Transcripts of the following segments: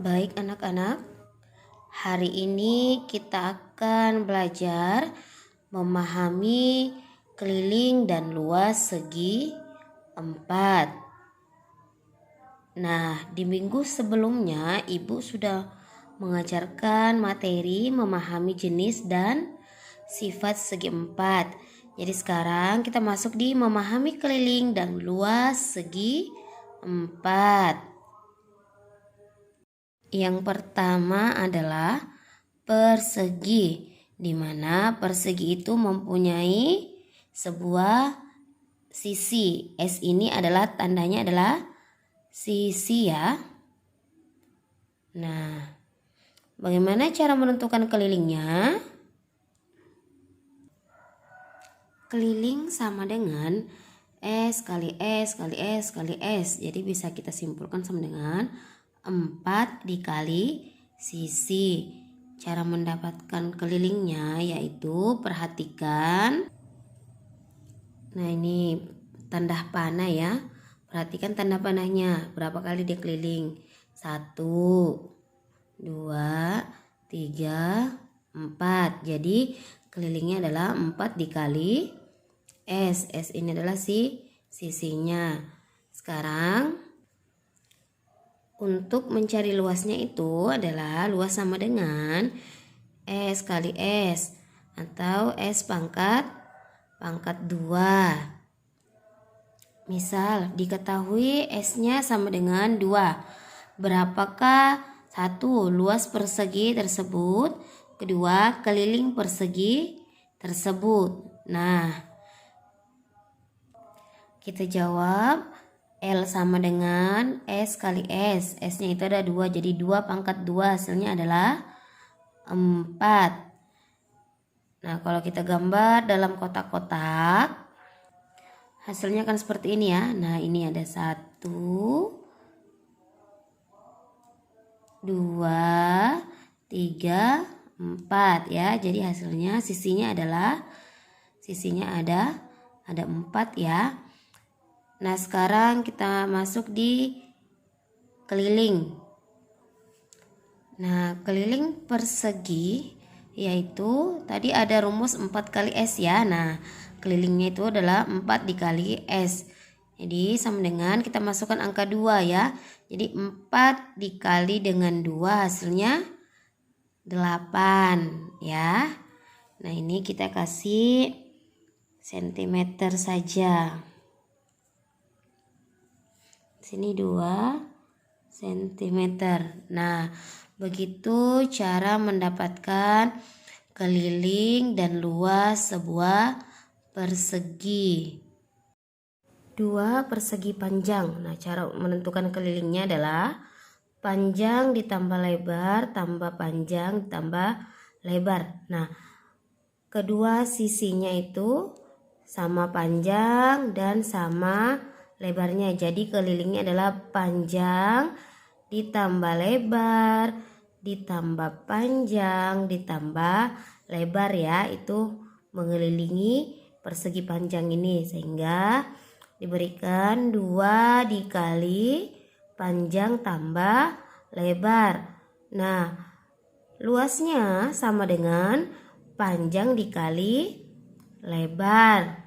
Baik anak-anak, hari ini kita akan belajar memahami keliling dan luas segi 4. Nah, di minggu sebelumnya Ibu sudah mengajarkan materi memahami jenis dan sifat segi 4. Jadi sekarang kita masuk di memahami keliling dan luas segi 4. Yang pertama adalah persegi, di mana persegi itu mempunyai sebuah sisi. S ini adalah tandanya adalah sisi ya. Nah, bagaimana cara menentukan kelilingnya? Keliling sama dengan S kali S kali S kali S. Jadi bisa kita simpulkan sama dengan 4 dikali sisi. Cara mendapatkan kelilingnya yaitu perhatikan. Nah, ini tanda panah ya. Perhatikan tanda panahnya. Berapa kali dia keliling? 1, 2, 3, 4. Jadi kelilingnya adalah 4 dikali S. S ini adalah sisinya. Sekarang untuk mencari luasnya itu adalah luas sama dengan S kali S atau S pangkat 2. Misal diketahui S-nya sama dengan 2. Berapakah 1. Luas persegi tersebut, kedua keliling persegi tersebut. Nah, kita jawab L sama dengan S kali S. S-nya itu ada 2, jadi 2 pangkat 2 hasilnya adalah 4. Nah, kalau kita gambar dalam kotak-kotak, hasilnya kan seperti ini ya. Nah, ini ada 1, 2, 3, 4 ya. Jadi hasilnya sisinya ada 4 ya. Nah, sekarang kita masuk di keliling. Nah, keliling persegi yaitu tadi ada rumus 4 kali S ya. Nah, kelilingnya itu adalah 4 dikali S. Jadi sama dengan kita masukkan angka 2 ya. Jadi 4 dikali dengan 2 hasilnya 8 ya. Nah, ini kita kasih sentimeter saja. Sini 2 cm. Nah, begitu cara mendapatkan keliling dan luas sebuah persegi. 2 persegi panjang. Nah, cara menentukan kelilingnya adalah panjang ditambah lebar tambah panjang ditambah lebar. Nah, kedua sisinya itu sama panjang dan sama lebarnya. Jadi kelilingnya adalah panjang ditambah lebar ditambah panjang ditambah lebar ya. Itu mengelilingi persegi panjang ini, sehingga diberikan 2 dikali panjang tambah lebar. Nah, luasnya sama dengan panjang dikali lebar.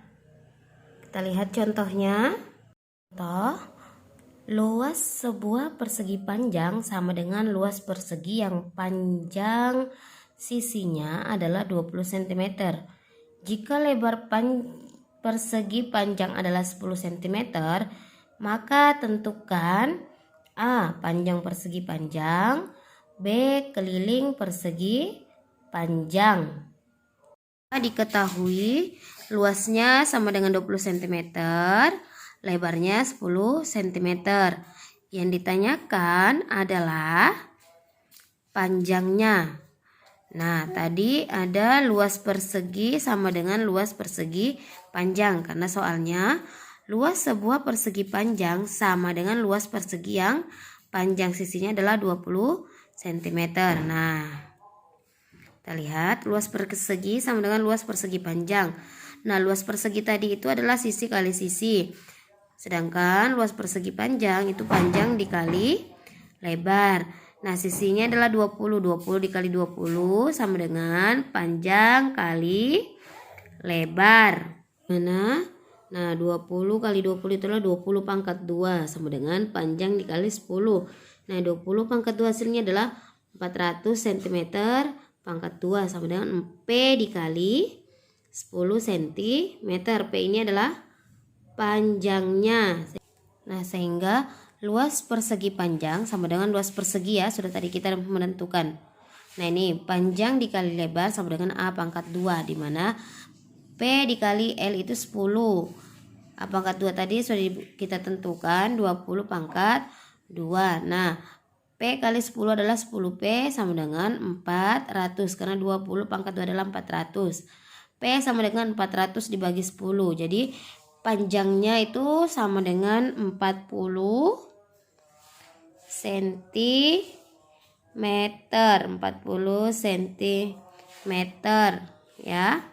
Kita lihat contohnya. Contoh, luas sebuah persegi panjang sama dengan luas persegi yang panjang sisinya adalah 20 cm. Jika lebar persegi panjang adalah 10 cm, maka tentukan A. Panjang persegi panjang, B. Keliling persegi panjang. Diketahui luasnya sama dengan 20 cm, lebarnya 10 cm. Yang ditanyakan adalah panjangnya. Nah, tadi ada luas persegi sama dengan luas persegi panjang, karena soalnya luas sebuah persegi panjang sama dengan luas persegi yang panjang sisinya adalah 20 cm. Nah, kita lihat luas persegi sama dengan luas persegi panjang. Nah, luas persegi tadi itu adalah sisi kali sisi. Sedangkan luas persegi panjang itu panjang dikali lebar. Nah, sisinya adalah 20. 20 dikali 20 sama dengan panjang kali lebar. Mana? Nah, 20 kali 20 itulah 20 pangkat 2 sama dengan panjang dikali 10. Nah, 20 pangkat 2 hasilnya adalah 400 cm pangkat 2 sama dengan P dikali 10 cm. P ini adalah panjangnya. Nah, sehingga luas persegi panjang sama dengan luas persegi ya, sudah tadi kita menentukan. Nah, ini panjang dikali lebar sama dengan A pangkat 2, di mana P dikali L itu 10. A pangkat 2 tadi sudah kita tentukan 20 pangkat 2. Nah, P kali 10 adalah 10P sama dengan 400, karena 20 pangkat 2 adalah 400. P sama dengan 400 dibagi 10. Jadi panjangnya itu sama dengan 40 cm. 40 cm ya.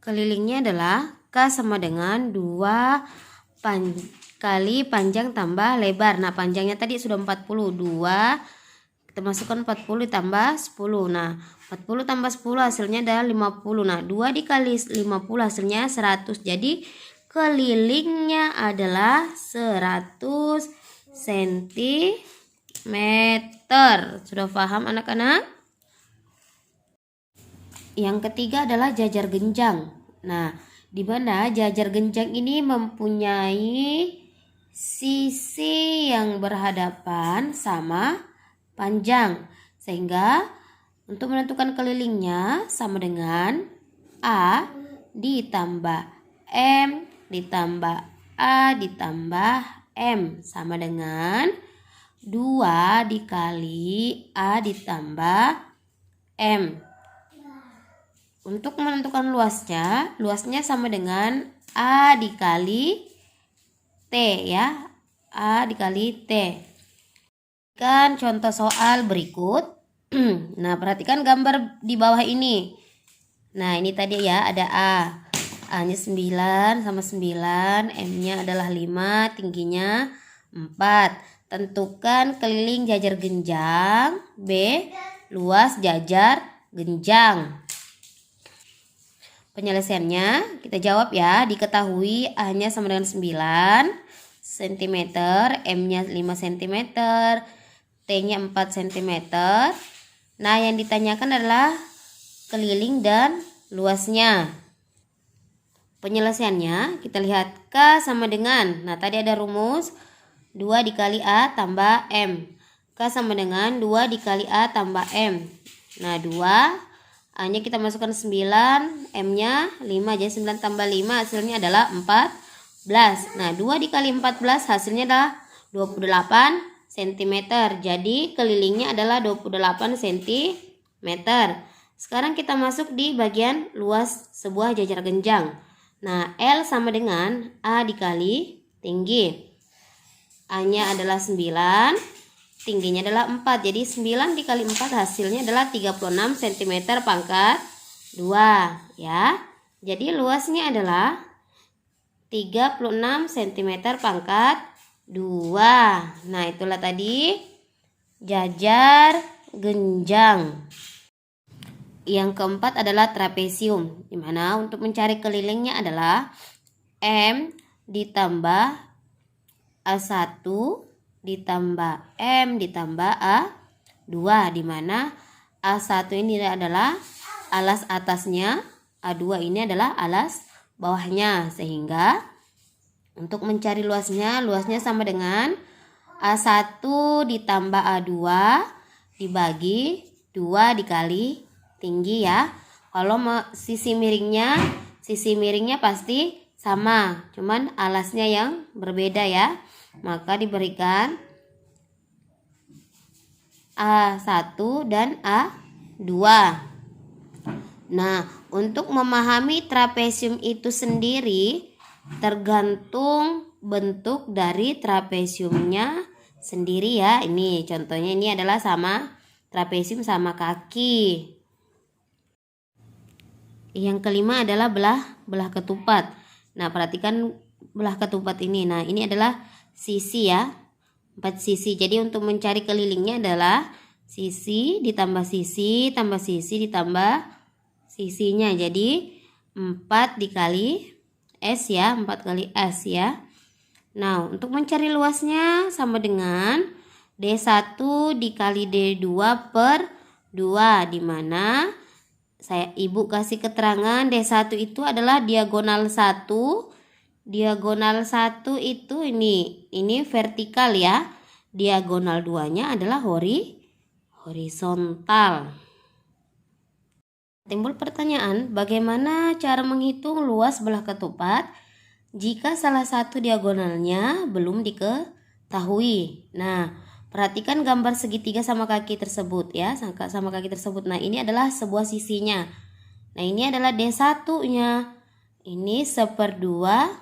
Kelilingnya adalah K sama dengan 2 kali panjang tambah lebar. Nah, panjangnya tadi sudah 40. 2 kita masukkan 40 ditambah 10. Nah, 40 tambah 10 hasilnya adalah 50. Nah, 2 dikali 50 hasilnya 100. Jadi kelilingnya adalah 100 cm. Sudah paham anak-anak? Yang ketiga adalah jajar genjang. Nah, di mana jajar genjang ini mempunyai sisi yang berhadapan sama panjang, sehingga untuk menentukan kelilingnya sama dengan A ditambah M ditambah A ditambah M sama dengan 2 dikali A ditambah M. Untuk menentukan luasnya sama dengan A dikali T ya. A dikali T. Kan contoh soal berikut. Nah, perhatikan gambar di bawah ini. Nah, ini tadi ya ada A. A-nya 9 sama 9, M-nya adalah 5, tingginya 4. Tentukan keliling jajar genjang. B. Luas jajar genjang. Penyelesaiannya kita jawab ya. Diketahui A-nya sama dengan 9 cm, M-nya 5 cm, T-nya 4 cm. Nah, yang ditanyakan adalah keliling dan luasnya. Penyelesaiannya kita lihat K sama dengan, nah tadi ada rumus 2 dikali A tambah M. K sama dengan 2 dikali A tambah M. Nah, 2 A-nya kita masukkan 9, M-nya 5, jadi 9 tambah 5 hasilnya adalah 14. Nah, 2 dikali 14 hasilnya adalah 28 cm. Jadi kelilingnya adalah 28 cm. Sekarang kita masuk di bagian luas sebuah jajar genjang. Nah, L sama dengan A dikali tinggi. A-nya adalah 9, tingginya adalah 4. Jadi 9 dikali 4 hasilnya adalah 36 cm pangkat 2 ya. Jadi luasnya adalah 36 cm pangkat 2. Nah, itulah tadi jajar genjang. Yang keempat adalah trapesium, di mana untuk mencari kelilingnya adalah M ditambah A1 ditambah M ditambah A2, di mana A1 ini adalah alas atasnya, A2 ini adalah alas bawahnya, sehingga untuk mencari luasnya sama dengan A1 ditambah A2 dibagi 2 dikali tinggi ya. Kalau sisi miringnya pasti sama, cuman alasnya yang berbeda ya. Maka diberikan A1 dan A2. Nah, untuk memahami trapesium itu sendiri tergantung bentuk dari trapesiumnya sendiri ya. Ini contohnya, ini adalah sama trapesium sama kaki. Yang kelima adalah belah ketupat. Nah, perhatikan belah ketupat ini. Nah, ini adalah sisi ya. 4 sisi. Jadi untuk mencari kelilingnya adalah sisi ditambah sisi tambah sisi ditambah sisinya. Jadi 4 dikali S ya, 4 kali S ya. Nah, untuk mencari luasnya sama dengan D1 dikali D2 per 2, di mana Ibu kasih keterangan D1 itu adalah diagonal 1. Diagonal 1 itu ini vertikal ya. Diagonal 2-nya adalah horizontal. Timbul pertanyaan, bagaimana cara menghitung luas belah ketupat jika salah satu diagonalnya belum diketahui? Nah, perhatikan gambar segitiga sama kaki tersebut ya, sama kaki tersebut. Nah, ini adalah sebuah sisinya. Nah, ini adalah D1-nya. Ini 1/2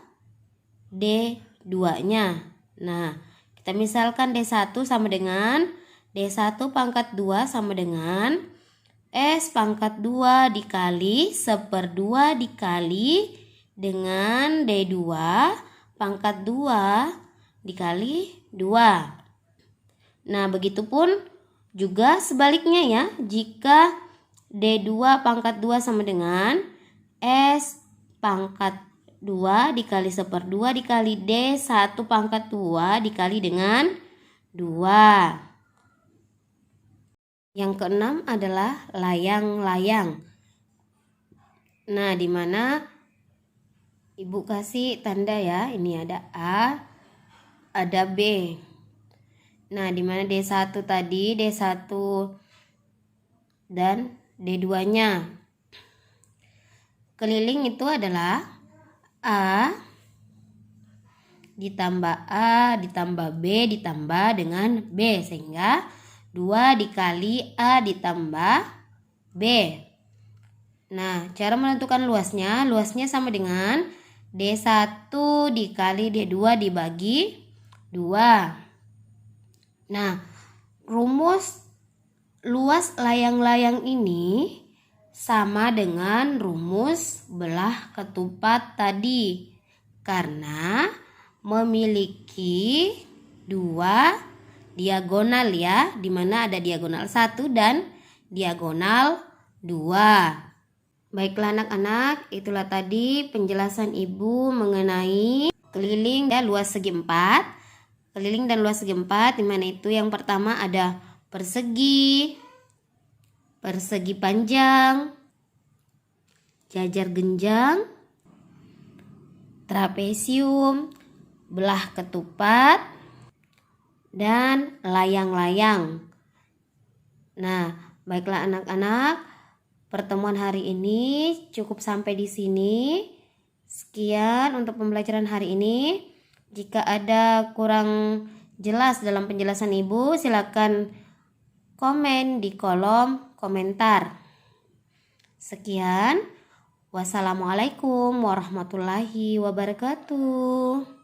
D2-nya. Nah, kita misalkan D1 sama dengan D1 pangkat 2 sama dengan S pangkat 2 dikali 1/2 dikali dengan D2 pangkat 2 dikali 2. Nah, begitupun juga sebaliknya ya. Jika D2 pangkat 2 sama dengan S pangkat 2 dikali 1/2 dikali D1 pangkat 2 dikali dengan 2. Yang keenam adalah layang-layang. Nah, di mana Ibu kasih tanda ya. Ini ada A, ada B. Nah, di mana D1 tadi, D1 dan D2-nya. Keliling itu adalah A ditambah B ditambah dengan B, sehingga 2 dikali A ditambah B. Nah, cara menentukan luasnya sama dengan D1 dikali D2 dibagi 2. Nah, rumus luas layang-layang ini sama dengan rumus belah ketupat tadi, karena memiliki 2 diagonal ya, dimana ada diagonal 1 dan diagonal 2. Baiklah anak-anak, itulah tadi penjelasan Ibu mengenai keliling dan luas segi 4. Keliling dan luas segi 4, dimana itu yang pertama ada persegi panjang, jajar genjang, trapesium, belah ketupat, dan layang-layang. Nah, baiklah anak-anak, pertemuan hari ini cukup sampai di sini. Sekian untuk pembelajaran hari ini. Jika ada kurang jelas dalam penjelasan Ibu, silakan komen di kolom komentar. Sekian. Wassalamualaikum warahmatullahi wabarakatuh.